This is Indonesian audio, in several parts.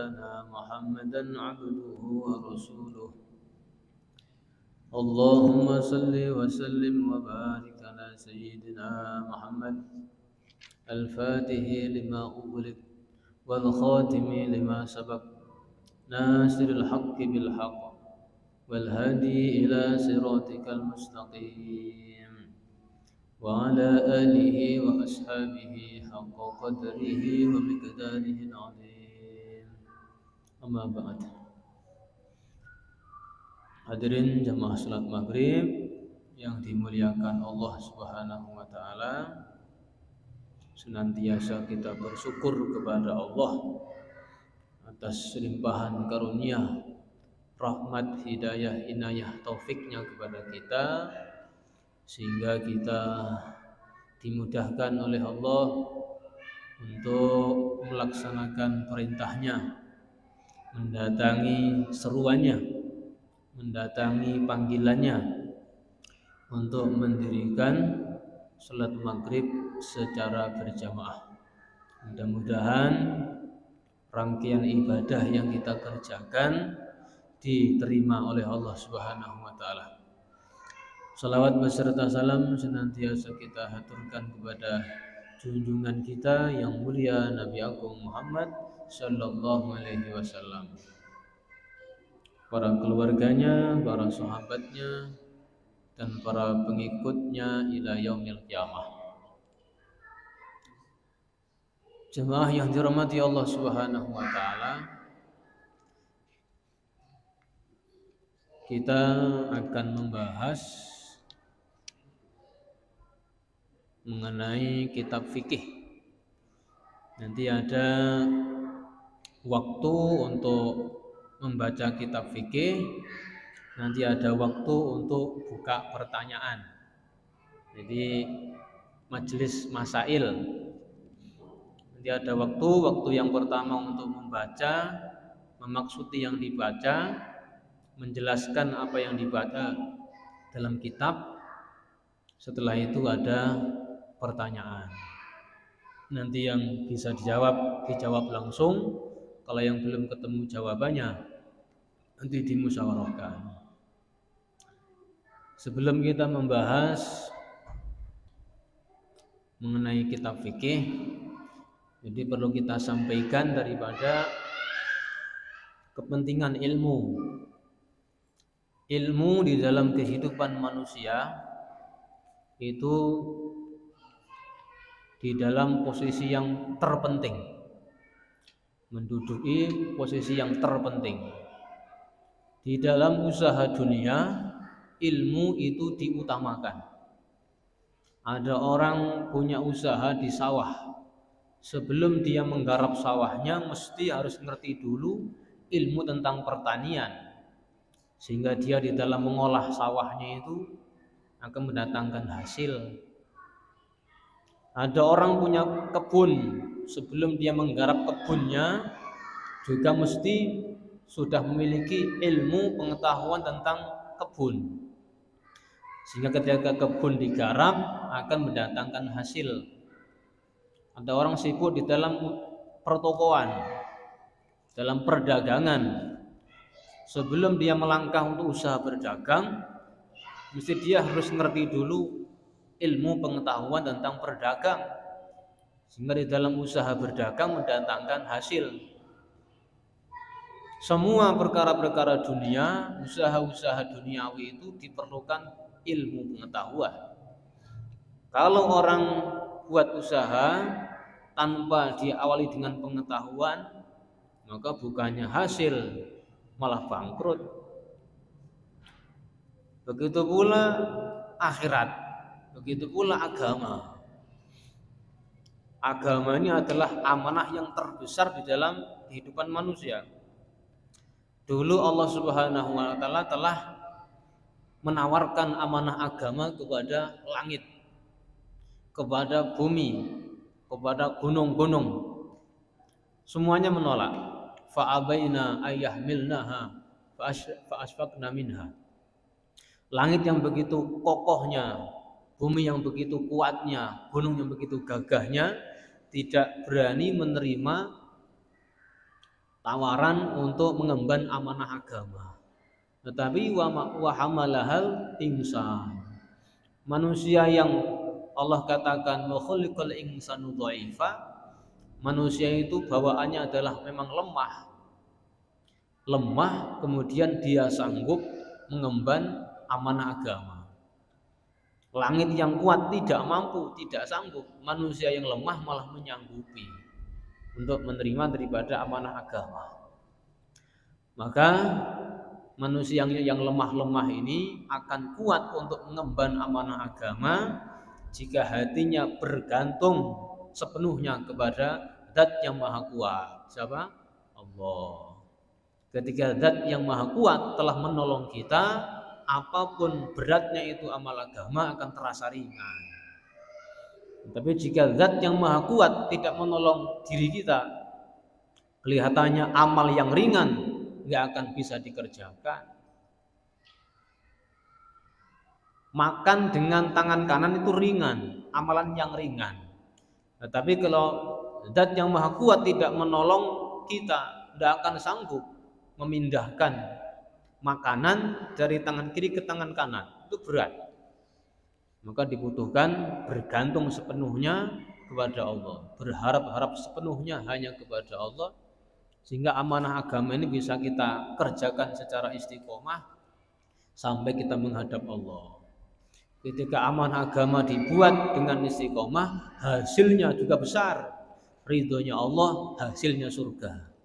مولانا محمدا عبده ورسوله. اللهم صل وسلم وبارك على سيدنا محمد الفاتح لما أغلق والخاتم لما سبق ناصر الحق بالحق والهادي إلى صراطك المستقيم وعلى آله وأصحابه حق قدره ومقداره العظيم. أما بعد. Hadirin jamaah salat maghrib yang dimuliakan Allah Subhanahu wa Ta'ala, senantiasa kita bersyukur kepada Allah atas limpahan karunia, rahmat, hidayah, inayah, taufiknya kepada kita, sehingga kita dimudahkan oleh Allah untuk melaksanakan perintahnya, mendatangi seruannya, mendatangi panggilannya untuk mendirikan salat maghrib secara berjamaah. Mudah-mudahan rangkaian ibadah yang kita kerjakan diterima oleh Allah Subhanahu wa Ta'ala. Salawat beserta salam senantiasa kita haturkan kepada junjungan kita yang mulia Nabi Agung Muhammad sallallahu alaihi wasallam, para keluarganya, para sahabatnya, dan para pengikutnya ila yaumil qiyamah. Jemaah yang dirahmati Allah Subhanahu wa Ta'ala, kita akan membahas mengenai kitab fikih. Nanti ada waktu untuk membaca kitab fikih, nanti ada waktu untuk buka pertanyaan. Jadi majelis masail. Nanti ada waktu yang pertama untuk membaca, memaksudi yang dibaca, menjelaskan apa yang dibaca dalam kitab. Setelah itu ada pertanyaan. Nanti yang bisa dijawab langsung. Kalau yang belum ketemu jawabannya, nanti dimusyawarahkan. Sebelum kita membahas mengenai kitab fikih, jadi perlu kita sampaikan daripada kepentingan ilmu. Ilmu di dalam kehidupan manusia itu di dalam posisi yang terpenting, menduduki posisi yang terpenting. Di dalam usaha dunia, ilmu itu diutamakan. Ada orang punya usaha di sawah, sebelum dia menggarap sawahnya mesti harus ngerti dulu ilmu tentang pertanian, sehingga dia di dalam mengolah sawahnya itu akan mendatangkan hasil. Ada orang punya kebun, sebelum dia menggarap kebunnya juga mesti sudah memiliki ilmu pengetahuan tentang kebun, sehingga ketika kebun digarap akan mendatangkan hasil. Ada orang sibuk di dalam pertokoan, dalam perdagangan, sebelum dia melangkah untuk usaha berdagang mesti dia harus ngerti dulu ilmu pengetahuan tentang perdagang, sehingga di dalam usaha berdagang mendatangkan hasil. Semua perkara-perkara dunia, usaha-usaha duniawi itu diperlukan ilmu pengetahuan. Kalau orang buat usaha tanpa diawali dengan pengetahuan, maka bukannya hasil, malah bangkrut. Begitu pula akhirat, begitu pula agama. Agama ini adalah amanah yang terbesar di dalam kehidupan manusia. Dulu Allah Subhanahu wa Ta'ala telah menawarkan amanah agama kepada langit, kepada bumi, kepada gunung-gunung. Semuanya menolak. Fa'abaina ayyahmilnaha fa'asfaqna minha. Langit yang begitu kokohnya, bumi yang begitu kuatnya, gunung yang begitu gagahnya tidak berani menerima tawaran untuk mengemban amanah agama. Tetapi wa hamalahal insan. Manusia yang Allah katakan wa khuliqal insanu dhaifa, manusia itu bawaannya adalah memang lemah. Lemah, kemudian dia sanggup mengemban amanah agama. Langit yang kuat tidak mampu, tidak sanggup. Manusia yang lemah malah menyanggupi untuk menerima daripada amanah agama. Maka manusia yang lemah-lemah ini akan kuat untuk mengemban amanah agama jika hatinya bergantung sepenuhnya kepada Zat yang Maha Kuat. Siapa? Allah. Ketika Zat yang Maha Kuat telah menolong kita, apapun beratnya itu amal agama akan terasa ringan. Tapi jika Zat yang Maha Kuat tidak menolong diri kita, kelihatannya amal yang ringan nggak akan bisa dikerjakan. Makan dengan tangan kanan itu ringan, amalan yang ringan. Tetapi kalau Zat yang Maha Kuat tidak menolong kita, tidak akan sanggup memindahkan makanan dari tangan kiri ke tangan kanan. Itu berat. Maka dibutuhkan bergantung sepenuhnya kepada Allah, berharap-harap sepenuhnya hanya kepada Allah, sehingga amanah agama ini bisa kita kerjakan secara istiqomah sampai kita menghadap Allah. Ketika amanah agama dibuat dengan istiqomah, hasilnya juga besar. Ridhonya Allah, hasilnya surga.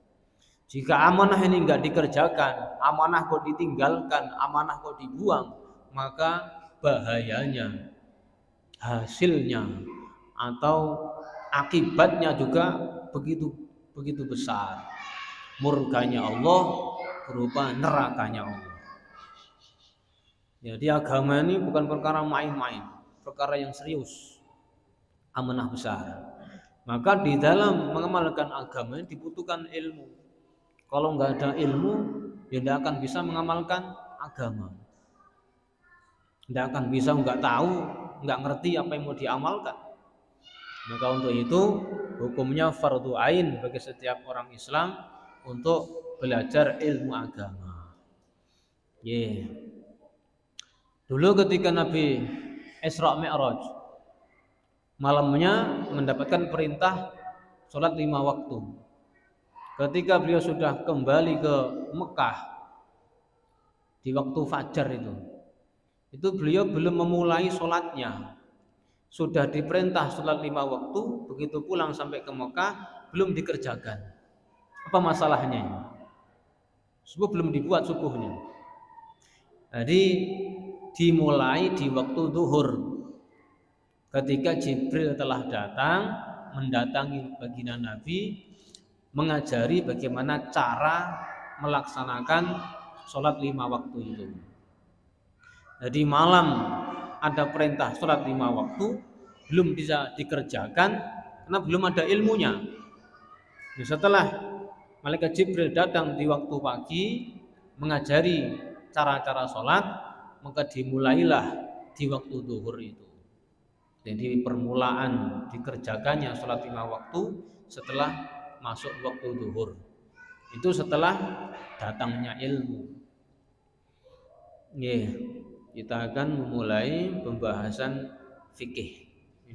Jika amanah ini enggak dikerjakan, amanah kok ditinggalkan, amanah kok dibuang, maka bahayanya, hasilnya atau akibatnya juga begitu besar. Murkanya Allah berupa nerakanya Allah. Jadi agama ini bukan perkara main-main, perkara yang serius, amanah besar. Maka di dalam mengamalkan agama ini dibutuhkan ilmu. Kalau nggak ada ilmu, ya tidak akan bisa mengamalkan agama. Tidak akan bisa, nggak tahu, nggak ngerti apa yang mau diamalkan. Maka untuk itu hukumnya fardu ain bagi setiap orang Islam untuk belajar ilmu agama. Dulu ketika Nabi Isra Mi'raj, malamnya mendapatkan perintah sholat 5 waktu. Ketika beliau sudah kembali ke Mekah di waktu fajar itu beliau belum memulai sholatnya. Sudah diperintah sholat 5 waktu, begitu pulang sampai ke Mekah belum dikerjakan. Apa masalahnya? Subuh belum dibuat subuhnya. Jadi dimulai di waktu zuhur. Ketika Jibril telah datang mendatangi baginda Nabi, mengajari bagaimana cara melaksanakan sholat 5 waktu itu. Jadi malam ada perintah sholat 5 waktu, belum bisa dikerjakan karena belum ada ilmunya. Setelah malaikat Jibril datang di waktu pagi mengajari cara-cara sholat, maka dimulailah di waktu zuhur itu. Jadi permulaan dikerjakannya sholat 5 waktu setelah masuk waktu zuhur. Itu setelah datangnya ilmu. Kita akan memulai pembahasan fikih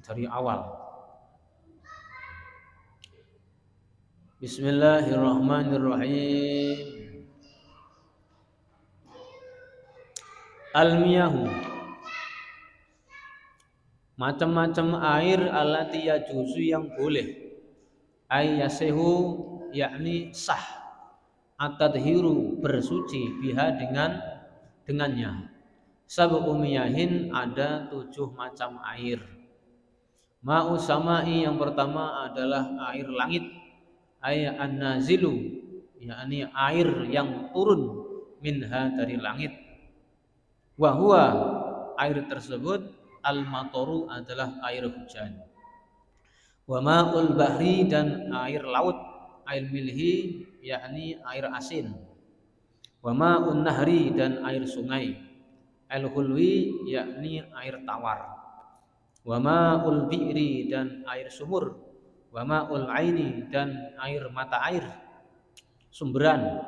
dari awal. Bismillahirrahmanirrahim. Al-miyahu, macam-macam air allati yajuzu yang boleh, ayyasehu yakni sah, at-tadhiru bersuci biha dengannya. Sab'u miyahin ada 7 macam air. Ma'u sama'i yang pertama adalah air langit, ay an-nazilu yakni air yang turun minha dari langit. Wa huwa air tersebut al-matoru adalah air hujan. Wa ma'ul bahri dan air laut, air milhi yakni air asin. Wa ma'un nahri dan air sungai, air hulwi yakni air tawar. Wa ma'ul bi'ri dan air sumur. Wa ma'ul aini dan air mata air. sumberan,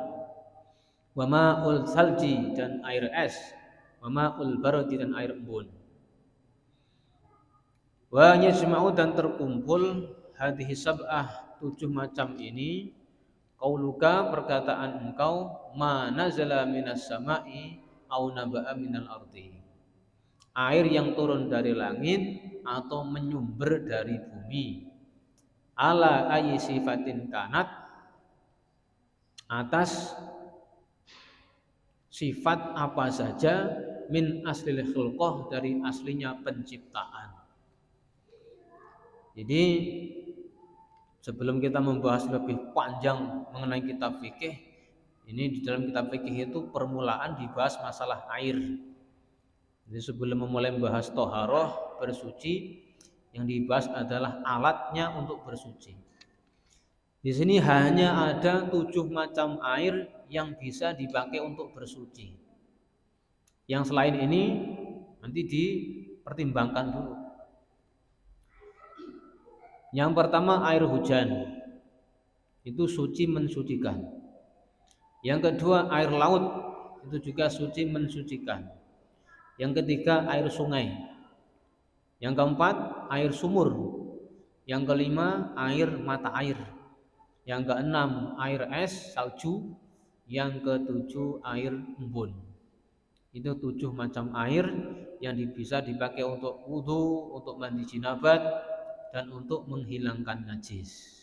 wa ma'ul salji dan air es, wa ma'ul bardi dan air embun. Wa yajma'u dan terkumpul hadhihi sab'ah 7 macam ini qauluka perkataan engkau ma nazala minas sama'i au naba'a minal ardi. Air yang turun dari langit atau menyumber dari bumi. Ala ayyi sifatin kanat, atas sifat apa saja, min aslil khulqah dari aslinya penciptaan. Jadi sebelum kita membahas lebih panjang mengenai kitab fikih, ini di dalam kitab fikih itu permulaan dibahas masalah air. Jadi sebelum memulai membahas toharoh bersuci, yang dibahas adalah alatnya untuk bersuci. Di sini hanya ada 7 macam air yang bisa dipakai untuk bersuci. Yang selain ini nanti dipertimbangkan dulu. Yang pertama air hujan, itu suci mensucikan. Yang kedua air laut, itu juga suci mensucikan. Yang ketiga air sungai. Yang keempat air sumur. Yang kelima air mata air. Yang keenam air es, salju. Yang ketujuh air embun. Itu 7 macam air yang bisa dipakai untuk wudu, untuk mandi jinabat, dan untuk menghilangkan najis.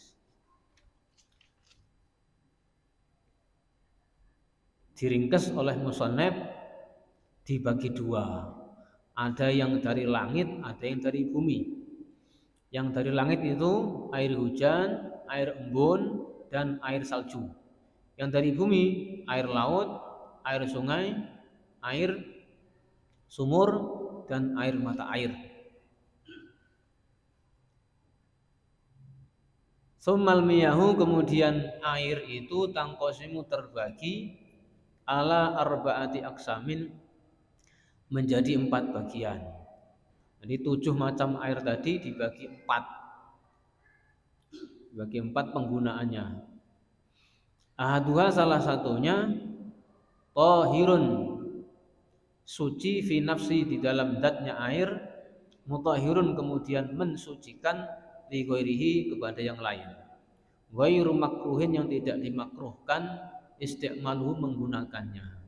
Diringkas oleh musannaf dibagi 2. Ada yang dari langit, ada yang dari bumi. Yang dari langit itu air hujan, air embun, dan air salju. Yang dari bumi air laut, air sungai, air sumur, dan air mata air. Summal miyahu, kemudian air itu tangkosimu terbagi ala arba'ati aksamin, menjadi 4 bagian. Jadi 7 macam air tadi dibagi 4. Dibagi 4 penggunaannya. Ahaduha, salah satunya tahirun, suci fi nafsi, di dalam zatnya air, mutahhirun, kemudian mensucikan li ghairihi, kepada yang lain. Ghairu makruhin, yang tidak dimakruhkan isti'maluhu, menggunakannya.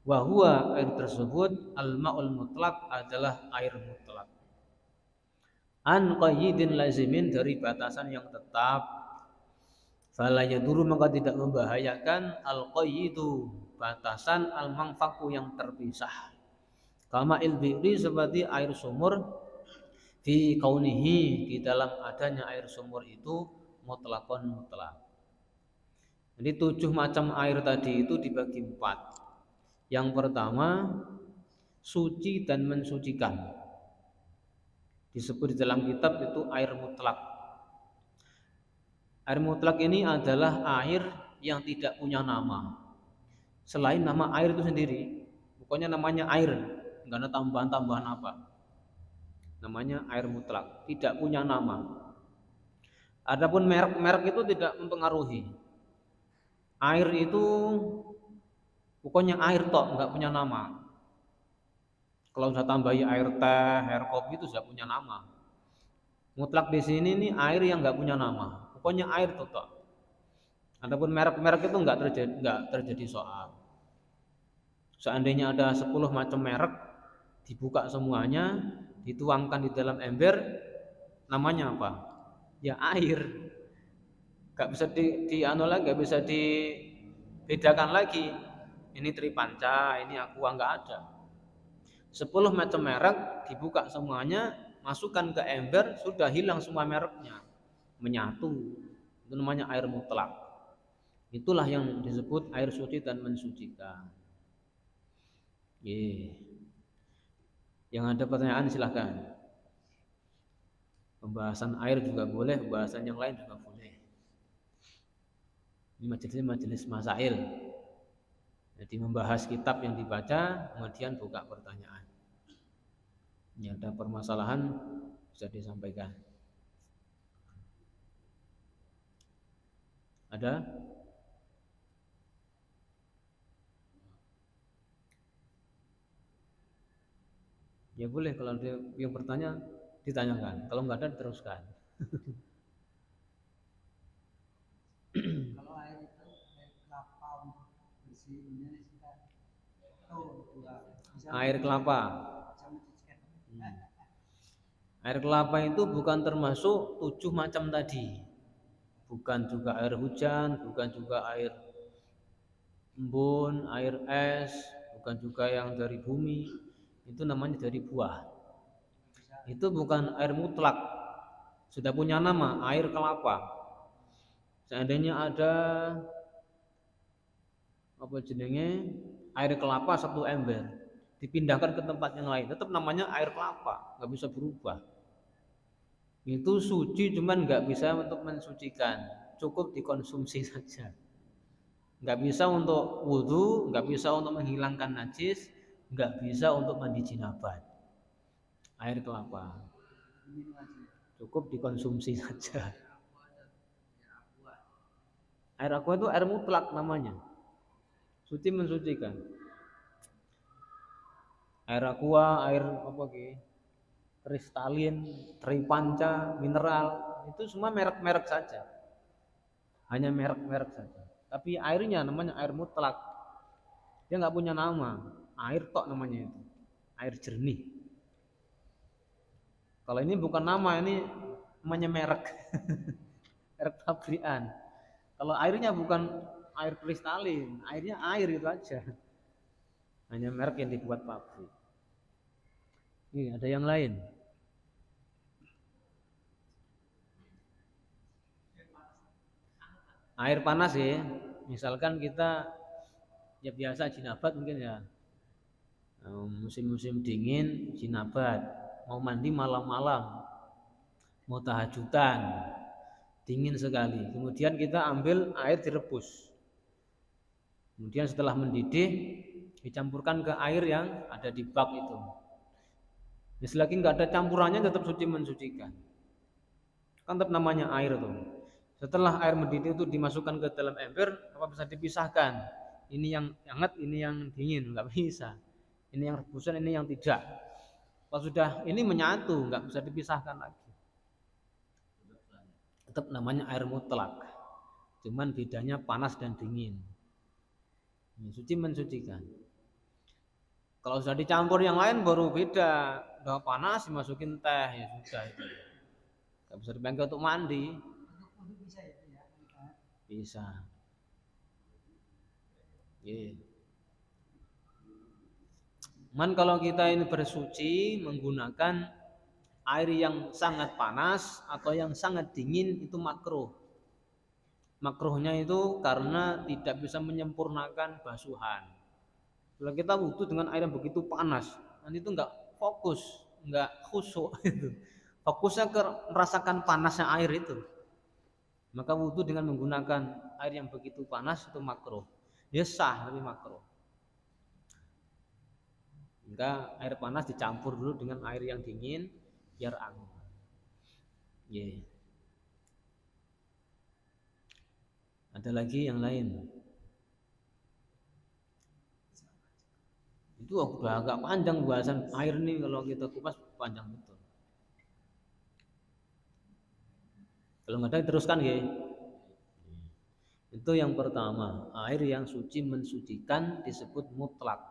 Wa huwa, air tersebut, al-ma'ul mutlaq, adalah air mutlak. An qayyidin lazimin, dari batasan yang tetap. Fala yaduru, maka tidak membahayakan, al-qayyidu, batasan, al-manfaku, yang terpisah. Kama il-bi'ri, seperti air sumur, fi kaunihi, di dalam adanya air sumur itu, mutlaqon mutlak. Jadi 7 macam air tadi itu dibagi 4. Yang pertama suci dan mensucikan, disebut di dalam kitab itu air mutlak. Air mutlak ini adalah air yang tidak punya nama selain nama air itu sendiri. Pokoknya namanya air, enggak ada tambahan-tambahan apa. Namanya air mutlak, tidak punya nama. Adapun merek-merek itu tidak mempengaruhi. Air itu pokoknya air tok, enggak punya nama. Kalau sudah tambahi air teh, air kopi, itu sudah punya nama. Mutlak di sini nih air yang enggak punya nama. Pokoknya air tok. Adapun merek-merek itu enggak terjadi soal. Seandainya ada 10 macam merek, dibuka semuanya, dituangkan di dalam ember, namanya apa? Ya air. Enggak bisa enggak bisa dibedakan lagi. Ini Tripanca, ini Aqua, enggak ada. 10 macam merek dibuka semuanya, masukkan ke ember, sudah hilang semua mereknya, menyatu. Itu namanya air mutlak. Itulah yang disebut air suci dan mensucikan. Yang ada pertanyaan silahkan. Pembahasan air juga boleh, pembahasan yang lain juga boleh. Ini majelis masail. Jadi membahas kitab yang dibaca, kemudian buka pertanyaan. Ini ada permasalahan bisa disampaikan. Ada? Ya boleh, kalau dia yang bertanya ditanyakan, kalau nggak ada diteruskan. Kalau air itu air kelapa untuk bersihinnya kita tahu bisa Air kelapa. bisa mencucikan. Air kelapa itu bukan termasuk 7 macam tadi. Bukan juga air hujan, bukan juga air embun, air es, bukan juga yang dari bumi. Itu namanya dari buah. Itu bukan air mutlak. Sudah punya nama, air kelapa. Seandainya ada apa jenenge air kelapa satu ember, dipindahkan ke tempat yang lain, tetap namanya air kelapa, nggak bisa berubah. Itu suci, cuman nggak bisa untuk mensucikan, cukup dikonsumsi saja. Nggak bisa untuk wudhu, nggak bisa untuk menghilangkan najis, nggak bisa untuk mandi jinabat. Air kelapa cukup dikonsumsi saja. Air aqua itu air mutlak namanya, suci mensucikan. Air aqua, air apa ki? Kristalin, tripanca, mineral, itu semua merek-merek saja. Hanya merek-merek saja. Tapi airnya namanya air mutlak. Dia nggak punya nama. Air tok namanya itu. Air jernih. Kalau ini bukan nama, ini namanya merek. Merek pabrikan. Kalau airnya bukan air kristalin, airnya air itu aja. Hanya merek yang dibuat pabrik. Ini ada yang lain. Air panas ya. Misalkan kita ya biasa jinabat mungkin ya. Musim-musim dingin jinabat, mau mandi malam-malam, mau tahajudan, dingin sekali. Kemudian kita ambil air direbus. Kemudian setelah mendidih dicampurkan ke air yang ada di bak itu. Ya, selagi nggak ada campurannya tetap suci mensucikan. Kan tetap namanya air tuh. Setelah air mendidih itu dimasukkan ke dalam ember, apa bisa dipisahkan? Ini yang hangat, ini yang dingin, nggak bisa. Ini yang rebusan, ini yang tidak. Kalau sudah ini menyatu, nggak bisa dipisahkan lagi. Tetap namanya air mutlak. Cuman bedanya panas dan dingin. Ini suci mensucikan. Kalau sudah dicampur yang lain baru beda. Udah panas dimasukin teh, ya sudah itu. Nggak bisa dipakai untuk mandi. Untuk bisa itu ya. Bisa. Yeah. Man kalau kita ini bersuci menggunakan air yang sangat panas atau yang sangat dingin itu makruh. Makruhnya itu karena tidak bisa menyempurnakan basuhan. Kalau kita wudhu dengan air yang begitu panas, nanti itu nggak fokus, nggak khusyuk itu. Fokusnya ke merasakan panasnya air itu. Maka wudhu dengan menggunakan air yang begitu panas itu makruh. Ya sah tapi makruh. Hingga air panas dicampur dulu dengan air yang dingin biar anget. Yeah. Ada lagi yang lain. Itu udah agak panjang bahasan air nih, kalau kita kupas panjang betul. Kalau nggak ada teruskan ya. Itu yang pertama, air yang suci mensucikan disebut mutlak,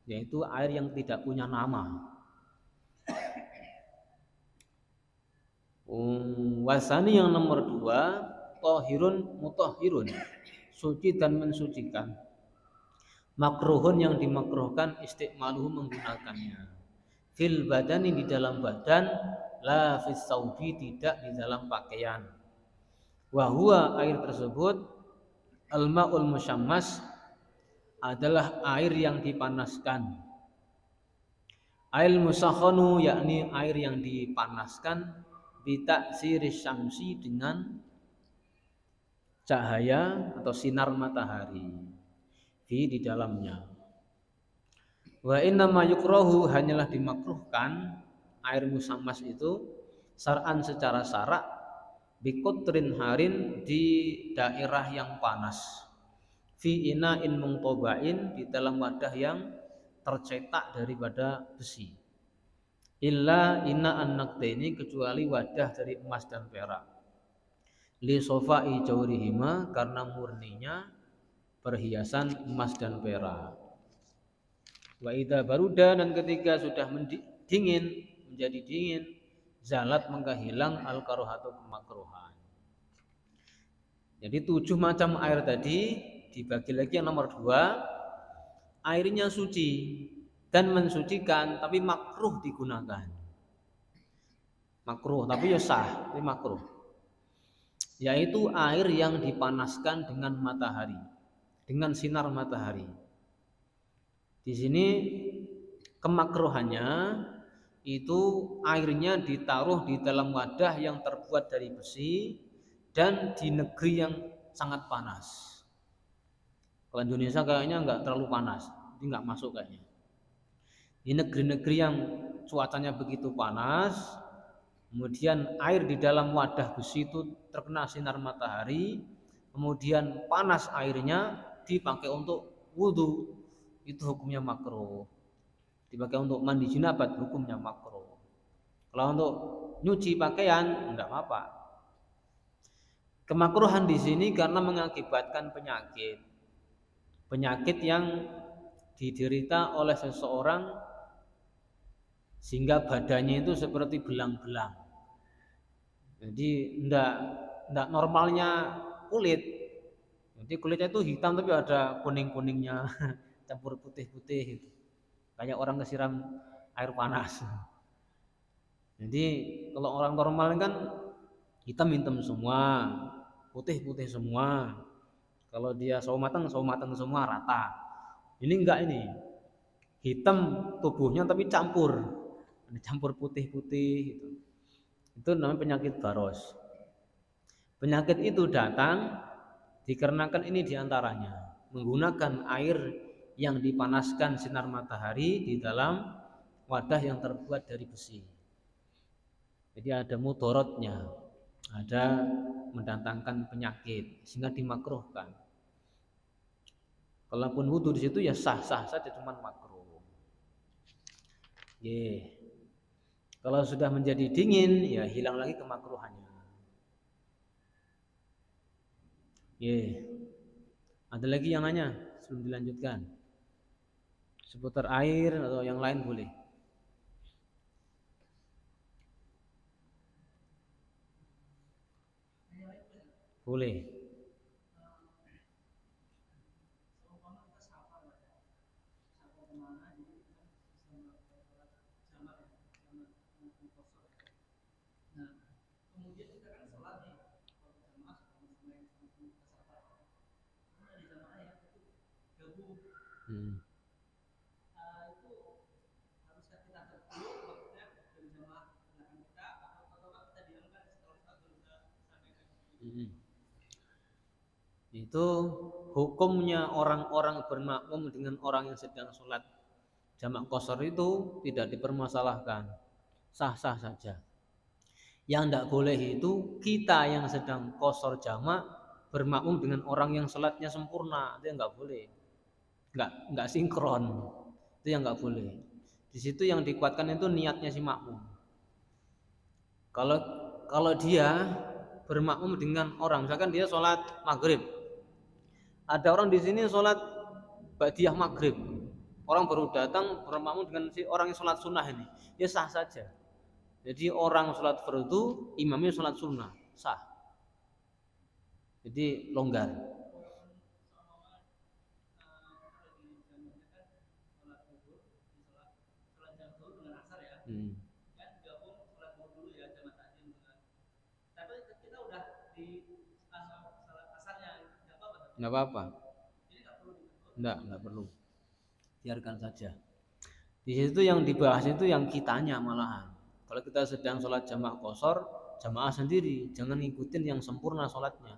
yaitu air yang tidak punya nama. Wasani yang nomor 2, tohirun mutahhirun, suci dan mensucikan. Makruhun yang dimakruhkan istiqmaluhu menggunakannya. Fil badani di dalam badan, la fis saubi tidak di dalam pakaian. Wahua air tersebut al-ma'ul musyammas adalah air yang dipanaskan. Air musakhanu yakni air yang dipanaskan bitaksiris syamsi dengan cahaya atau sinar matahari di dalamnya. Wa inna ma yukrahu hanyalah dimakruhkan air musammas itu sar'an secara syarak bikutrin harin di daerah yang panas fi ina'in mungtobain di dalam wadah yang tercetak daripada besi. illa inna an-naqdaini, kecuali wadah dari emas dan perak, li sofai jawrihima, karena murninya perhiasan emas dan perak. Wa idza baruda, dan ketika sudah dingin, menjadi dingin, zalat, maka hilang al karohatu, kemakruhan. Jadi 7 macam air tadi dibagi lagi yang nomor 2, airnya suci dan mensucikan tapi makruh digunakan. Makruh tapi ya sah, tapi makruh. Yaitu air yang dipanaskan dengan matahari, dengan sinar matahari. Di sini kemakruhannya itu airnya ditaruh di dalam wadah yang terbuat dari besi dan di negeri yang sangat panas. Kalau Indonesia kayaknya nggak terlalu panas, jadi nggak masuk kayaknya. Di negeri-negeri yang cuacanya begitu panas, kemudian air di dalam wadah besi itu terkena sinar matahari, kemudian panas airnya, dipakai untuk wudhu, itu hukumnya makruh. Dipakai untuk mandi jinabat, hukumnya makruh. Kalau untuk nyuci pakaian enggak apa-apa. Kemakruhan di sini karena mengakibatkan penyakit yang diderita oleh seseorang sehingga badannya itu seperti belang-belang. Jadi enggak normalnya kulit. Jadi kulitnya itu hitam tapi ada kuning-kuningnya, campur putih-putih gitu. Kayak orang kesiram air panas. Jadi kalau orang normal kan hitam-hitam semua, putih-putih semua. Kalau dia sawo matang semua rata. Ini enggak, ini hitam tubuhnya tapi campur putih-putih gitu. Itu namanya penyakit baros. Penyakit itu datang dikarenakan ini diantaranya menggunakan air yang dipanaskan sinar matahari di dalam wadah yang terbuat dari besi. Jadi ada mudorotnya, ada mendatangkan penyakit sehingga dimakruhkan. Kalaupun wudhu di situ ya sah-sah saja, cuma makruh. Kalau sudah menjadi dingin ya hilang lagi kemakruhannya. Ada lagi yang nanya sebelum dilanjutkan seputar air atau yang lain boleh. Boleh. Itu hukumnya orang-orang bermakmum dengan orang yang sedang sholat jamak qashar itu tidak dipermasalahkan, sah-sah saja. Yang tidak boleh itu kita yang sedang qashar jamak bermakmum dengan orang yang sholatnya sempurna, itu yang nggak boleh, nggak sinkron, itu yang nggak boleh. Di situ yang dikuatkan itu niatnya si makmum. Kalau dia bermakmum dengan orang, misalkan dia sholat maghrib, ada orang di sini sholat ba'diyah maghrib, orang baru datang bermakmum dengan si orang yang sholat sunnah ini, ya sah saja. Jadi orang sholat fardu, imamnya sholat sunnah, sah. Jadi longgar. Nggak apa-apa. Nggak perlu. Biarkan saja. Di situ yang dibahas itu yang kitanya malahan. Kalau kita sedang sholat jamak qashar, jamaah sendiri, jangan ngikutin yang sempurna sholatnya.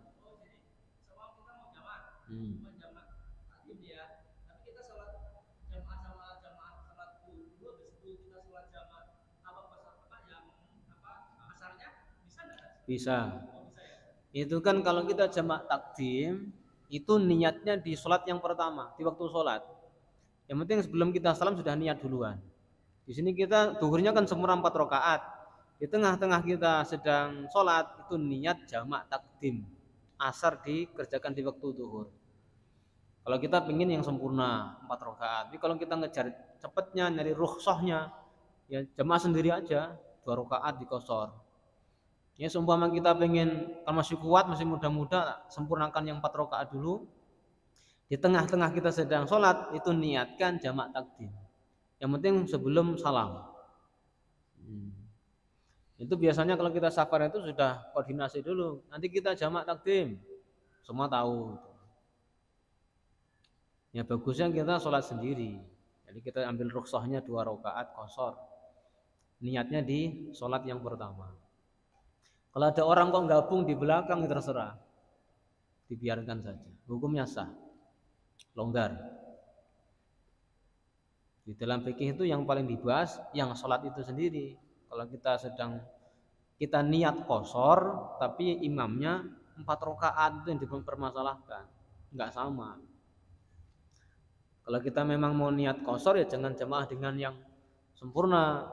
Bisa. Itu kan kalau kita jamak takdim, itu niatnya di sholat yang pertama, di waktu sholat. Yang penting sebelum kita salam sudah niat duluan. Di sini kita duhurnya kan sempurna 4 rakaat. Di tengah-tengah kita sedang sholat itu niat jamak takdim. Asar dikerjakan di waktu duhur. Kalau kita pengen yang sempurna 4 rakaat. Tapi kalau kita ngejar cepatnya nyari rukhsahnya, ya jamaah sendiri aja 2 rakaat dikosor. Ya seumpama kita pengen kan masih kuat, masih muda-muda, sempurnakan yang 4 rakaat dulu. Di tengah-tengah kita sedang sholat itu niatkan jamak takdim. Yang penting sebelum salam. Itu biasanya kalau kita safar itu sudah koordinasi dulu. Nanti kita jamak takdim. Semua tahu. Ya bagusnya kita sholat sendiri. Jadi kita ambil rukhsahnya 2 rakaat qashar. Niatnya di sholat yang pertama. Kalau ada orang kok gabung di belakang terserah. Dibiarkan saja. Hukumnya sah. Longgar. Di dalam fikih itu yang paling dibahas yang sholat itu sendiri. Kalau kita niat qashar tapi imamnya 4 rakaat itu yang dipermasalahkan. Enggak sama. Kalau kita memang mau niat qashar ya jangan jamaah dengan yang sempurna.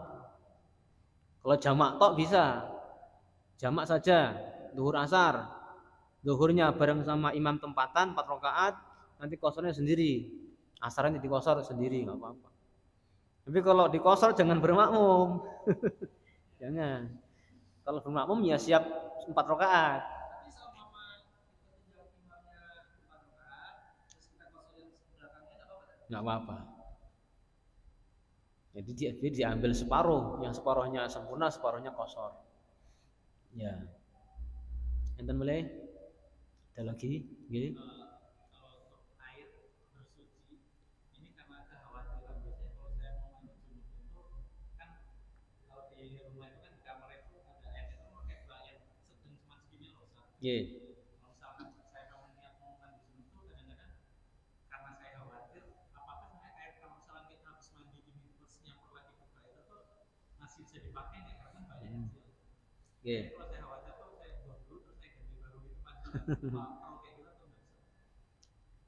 Kalau jamak tok bisa. Jamak saja, zuhur asar. Zuhurnya bareng sama imam tempatan 4 rakaat, nanti qasharnya sendiri. Asarnya diqashar sendiri enggak apa-apa. Tapi kalau diqashar jangan bermakmum. Jangan. Kalau bermakmum ya siap 4 rakaat. Enggak apa-apa. Jadi dia diambil separuh, yang separuhnya sempurna, separuhnya qashar. Ya. Enten mulai? Ada lagi? Nggih. Nggih. Nggih.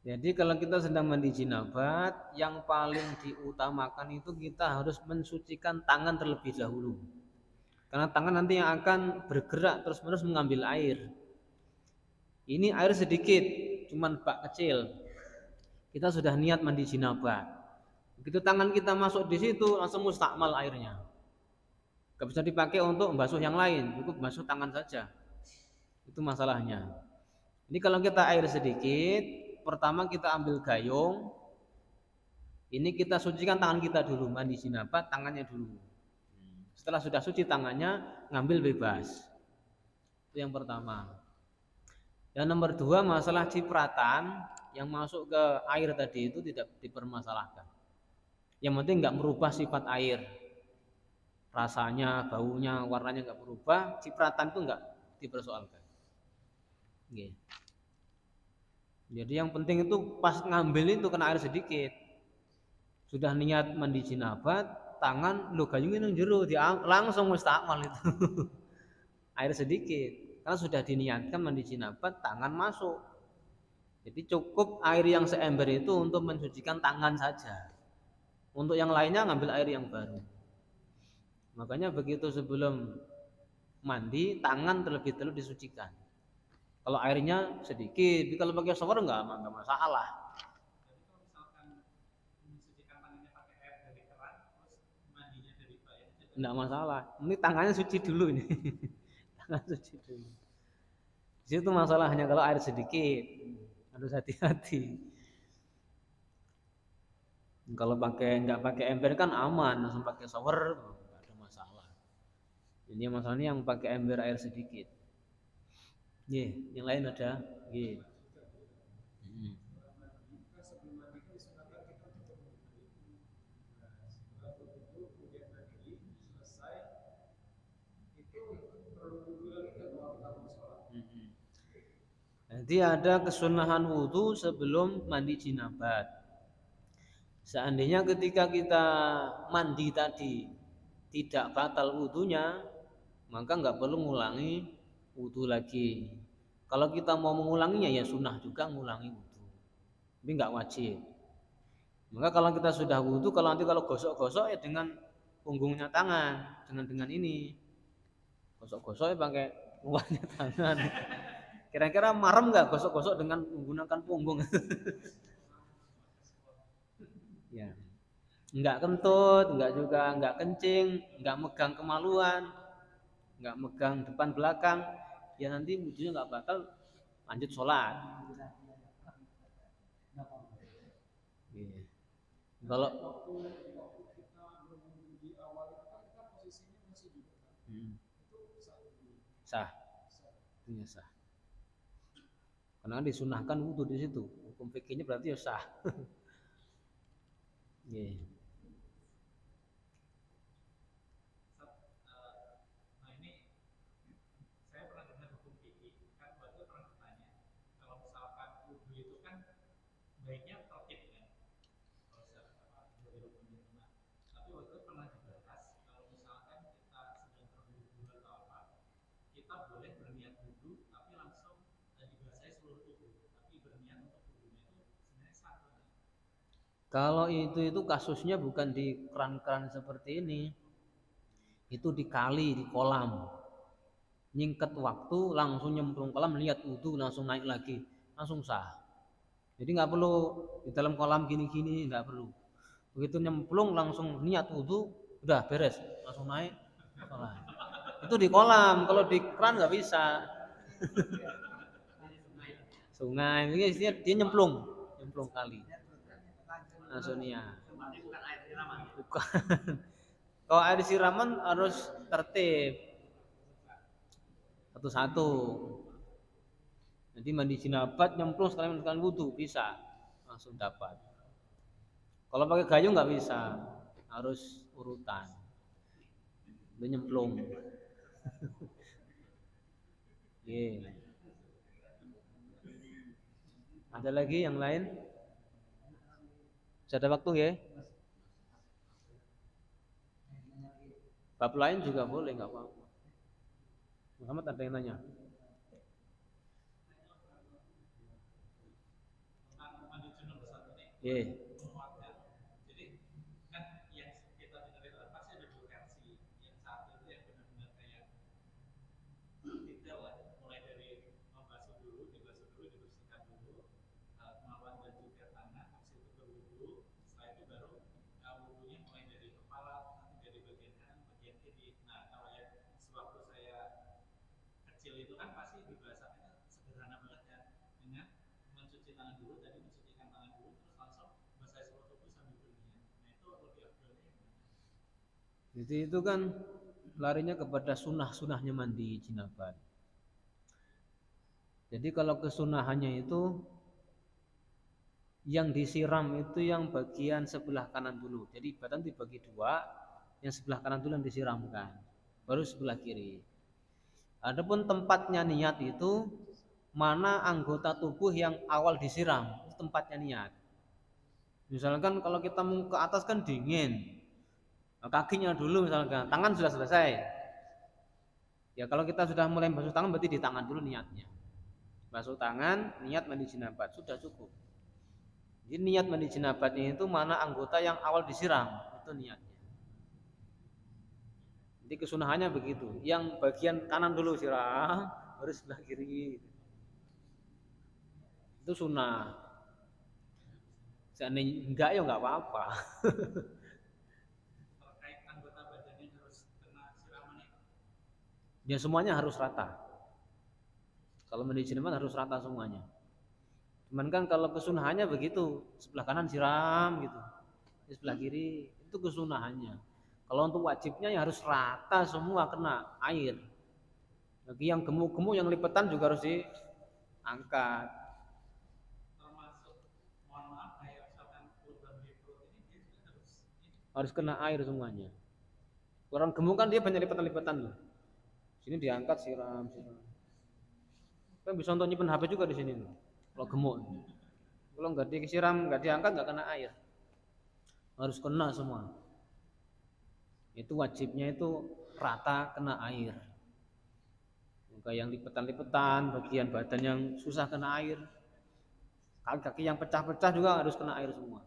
Jadi kalau kita sedang mandi jinabat, yang paling diutamakan itu kita harus mensucikan tangan terlebih dahulu. Karena tangan nanti yang akan bergerak terus-menerus mengambil air. Ini air sedikit, cuman bak kecil. Kita sudah niat mandi jinabat. Begitu tangan kita masuk di situ langsung mustakmal airnya. Gak bisa dipakai untuk membasuh yang lain, cukup basuh tangan saja. Itu masalahnya. Ini kalau kita air sedikit, pertama kita ambil gayung. Ini kita sucikan tangan kita dulu, mandi jinabat tangannya dulu. Setelah sudah suci tangannya, ngambil bebas. Itu yang pertama. Dan nomor 2 masalah cipratan yang masuk ke air tadi itu tidak dipermasalahkan. Yang penting nggak merubah sifat air. Rasanya, baunya, warnanya nggak berubah, cipratan itu nggak dipersoalkan. Oke. Jadi yang penting itu pas ngambil itu kena air sedikit. Sudah niat mandi jinabat, tangan lo gayungnya nang jero langsung mustakmal itu. Air sedikit. Karena sudah diniatkan mandi jinabat, tangan masuk. Jadi cukup air yang seember itu untuk mensucikan tangan saja. Untuk yang lainnya ngambil air yang baru. Makanya begitu sebelum mandi, tangan terlebih dahulu disucikan. Kalau airnya sedikit, tapi kalau pakai shower enggak masalah. Jadi kalau misalkan mensucikan tangannya pakai air dari keran, terus mandinya dari bayan, enggak masalah. Ini tangannya suci dulu ini. Tangan suci dulu. Di situ masalahnya kalau air sedikit, harus hati-hati. Kalau enggak pakai ember kan aman, langsung pakai shower enggak ada masalah. Ini masalahnya yang pakai ember air sedikit. Yang lain ada. Jadi ada kesunahan wudhu sebelum mandi jinabat. Seandainya ketika kita mandi tadi tidak batal wudhunya, maka nggak perlu ngulangi wudhu lagi. Kalau kita mau mengulanginya ya sunnah juga mengulangi wudhu, tapi nggak wajib. Maka kalau kita sudah wudhu, kalau gosok-gosok ya dengan punggungnya tangan dengan ini. Gosok-gosoknya pakai luarnya tangan. Kira-kira marem nggak gosok-gosok dengan menggunakan punggung? Ya, nggak kentut, nggak juga nggak kencing, nggak megang kemaluan, nggak megang depan belakang, ya nanti wudhunya nggak bakal lanjut sholat. Iya. Kalau sah, ini sah. Karena disunahkan wudhu di situ, hukum fikihnya berarti ya sah. Iya. Kalau itu kasusnya bukan di keran-keran seperti ini, itu di kali, di kolam. Nyingket waktu, langsung nyemplung kolam, lihat wudhu, langsung naik lagi, langsung sah. Jadi nggak perlu di dalam kolam gini-gini, nggak perlu. Begitu nyemplung langsung niat wudhu, udah beres, langsung naik sholat. Itu di kolam, kalau di keran nggak bisa. Sungai, ini dia nyemplung kali. Langsung niat. Bukan. Kalau air siraman harus tertib satu-satu. Nanti mandi jinabat nyemplung sekalian wudhu bisa langsung dapat. Kalau pakai gayung nggak bisa, harus urutan. Udah nyemplung. Yeah. Ada lagi yang lain? Bisa ada waktu ya? Bab lain juga boleh, nggak apa-apa. Muhammad ada yang nanya? Yeah. Jadi itu kan larinya kepada sunnah-sunnahnya mandi jinabat. Jadi kalau kesunahannya itu yang disiram itu yang bagian sebelah kanan dulu. Jadi badan dibagi dua, yang sebelah kanan dulu yang disiramkan, baru sebelah kiri. Adapun tempatnya niat itu mana anggota tubuh yang awal disiram, itu tempatnya niat. Misalkan kalau kita mau ke atas kan dingin, kakinya dulu misalkan, tangan sudah selesai. Ya kalau kita sudah mulai basuh tangan berarti di tangan dulu niatnya. Basuh tangan, niat mandi jinabat, sudah cukup. Jadi niat mandi jinabatnya itu mana anggota yang awal disiram, itu niatnya. Jadi kesunahannya begitu. Yang bagian kanan dulu siram, baru sebelah kiri. Itu sunnah. Seandainya enggak ya enggak apa-apa. Ya semuanya harus rata. Kalau mandi jinabat harus rata semuanya. Cuman kan kalau kesunahannya begitu, sebelah kanan siram gitu, di sebelah kiri itu kesunahannya. Kalau untuk wajibnya ya harus rata semua kena air. Bagi yang gemuk-gemuk yang lipetan juga harus diangkat. Harus kena air semuanya. Orang gemuk kan dia banyak lipetan-lipetan loh. Sini diangkat siram. Kan bisa untuk nyimpen HP juga di sini loh. Kalau gemuk. Kalau nggak disiram, nggak diangkat, nggak kena air. Harus kena semua. Itu wajibnya itu rata kena air. Kayak yang lipetan-lipetan, bagian badan yang susah kena air, kaki-kaki yang pecah-pecah juga harus kena air semua,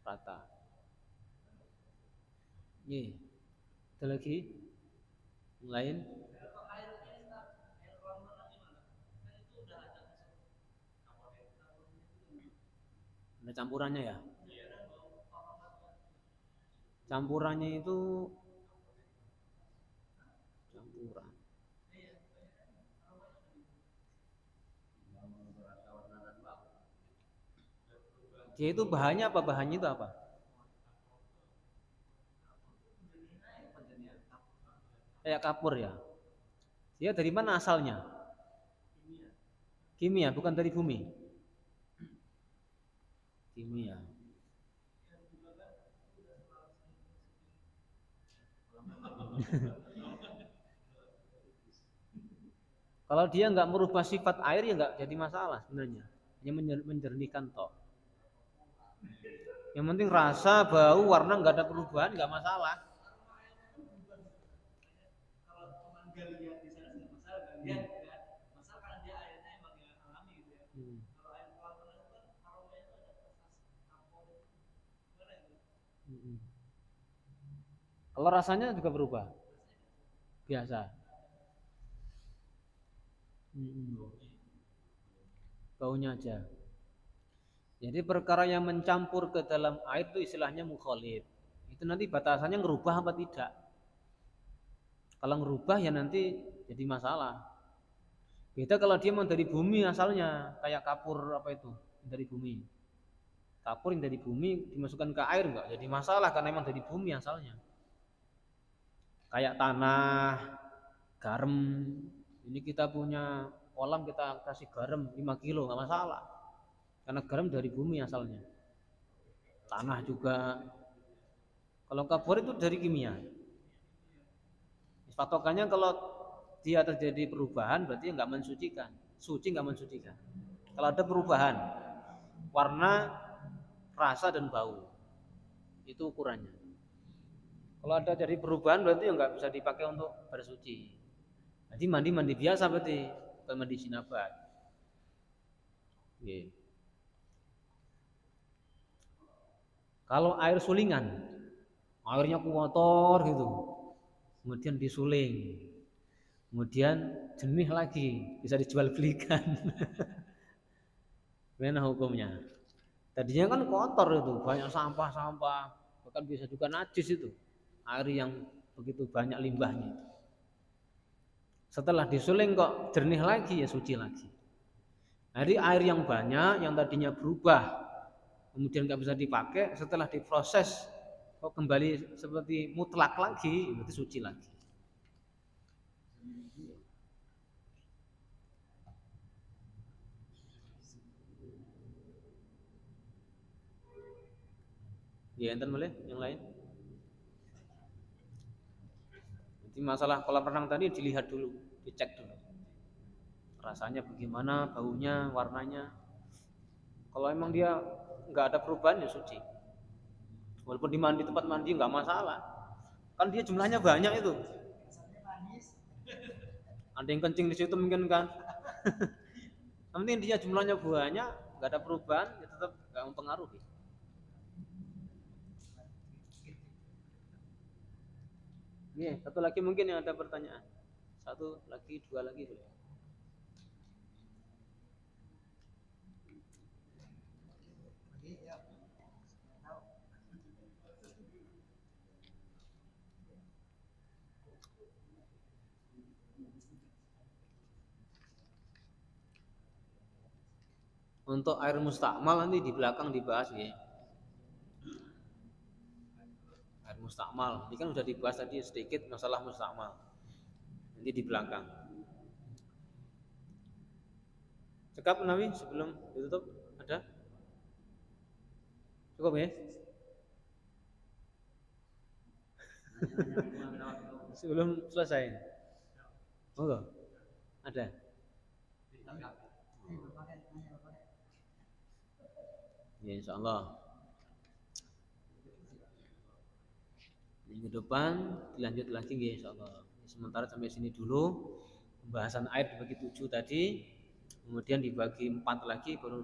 rata. Nih, ada lagi yang lain? Ada campurannya ya? Campurannya itu campuran. Dia itu bahannya apa? Bahannya itu apa? Kayak kapur ya. Dia dari mana asalnya? Kimia, bukan dari bumi. Kimia. Kalau dia nggak merubah sifat air ya nggak jadi masalah sebenarnya. Hanya menjernihkan toh. Yang penting rasa, bau, warna nggak ada perubahan nggak masalah. Hmm. Hmm. Kalau rasanya juga berubah, biasa. Hmm. Baunya aja. Jadi perkara yang mencampur ke dalam air itu istilahnya mukhalid. Itu nanti batasannya ngerubah apa tidak. Kalau ngerubah ya nanti jadi masalah. Beda kalau dia mau dari bumi asalnya, kayak kapur apa itu dari bumi. Kapur yang dari bumi dimasukkan ke air enggak jadi masalah karena memang dari bumi asalnya. Kayak tanah, garam. Ini kita punya kolam kita kasih garam 5 kilo nggak masalah. Karena garam dari bumi asalnya. Tanah juga. Kalau kapur itu dari kimia. Patokannya kalau dia terjadi perubahan berarti nggak mensucikan. Suci nggak mensucikan. Kalau ada perubahan warna, rasa dan bau, itu ukurannya. Kalau ada jadi perubahan berarti nggak bisa dipakai untuk bersuci. Jadi mandi biasa berarti bukan mandi jinabat. Yeah. Kalau air sulingan, airnya kotor gitu, kemudian disuling, kemudian jernih lagi, bisa dijual belikan. Gimana hukumnya? Tadinya kan kotor itu, banyak sampah-sampah, bahkan bisa juga najis itu, air yang begitu banyak limbahnya. Setelah disuling kok jernih lagi ya suci lagi. Jadi air yang banyak, yang tadinya berubah, kemudian nggak bisa dipakai, setelah diproses kok kembali seperti mutlak lagi, berarti suci lagi. Ya, enten boleh yang lain. Jadi masalah kolam renang tadi dilihat dulu, dicek dulu. Rasanya bagaimana, baunya, warnanya. Kalau emang dia nggak ada perubahan ya suci. Walaupun di mandi tempat mandi nggak masalah. Kan dia jumlahnya banyak itu. Ada yang kencing di situ mungkin kan. Yang penting dia jumlahnya banyak, nggak ada perubahan, ya tetap nggak mempengaruhi. Nih, satu lagi mungkin yang ada pertanyaan. Satu lagi, dua lagi boleh. Untuk air mustakmal nanti di belakang dibahas ya. Air mustakmal, ini kan sudah dibahas tadi sedikit masalah mustakmal. Nanti di belakang. Cekap Nawi sebelum ditutup ada? Cukup ya? Sebelum selesai. Oh, ada. Ya insya Allah. Minggu depan dilanjut lagi ya insya Allah. Sementara sampai sini dulu pembahasan air dibagi 7 tadi, kemudian dibagi 4 lagi baru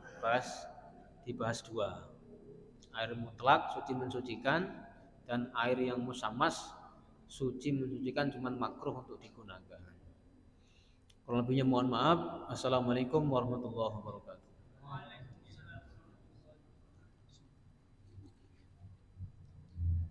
dibahas 2. Air mutlak suci mensucikan Dan air yang musammas suci mensucikan cuman makruh untuk digunakan. Kurang lebihnya mohon maaf. Assalamualaikum warahmatullahi wabarakatuh.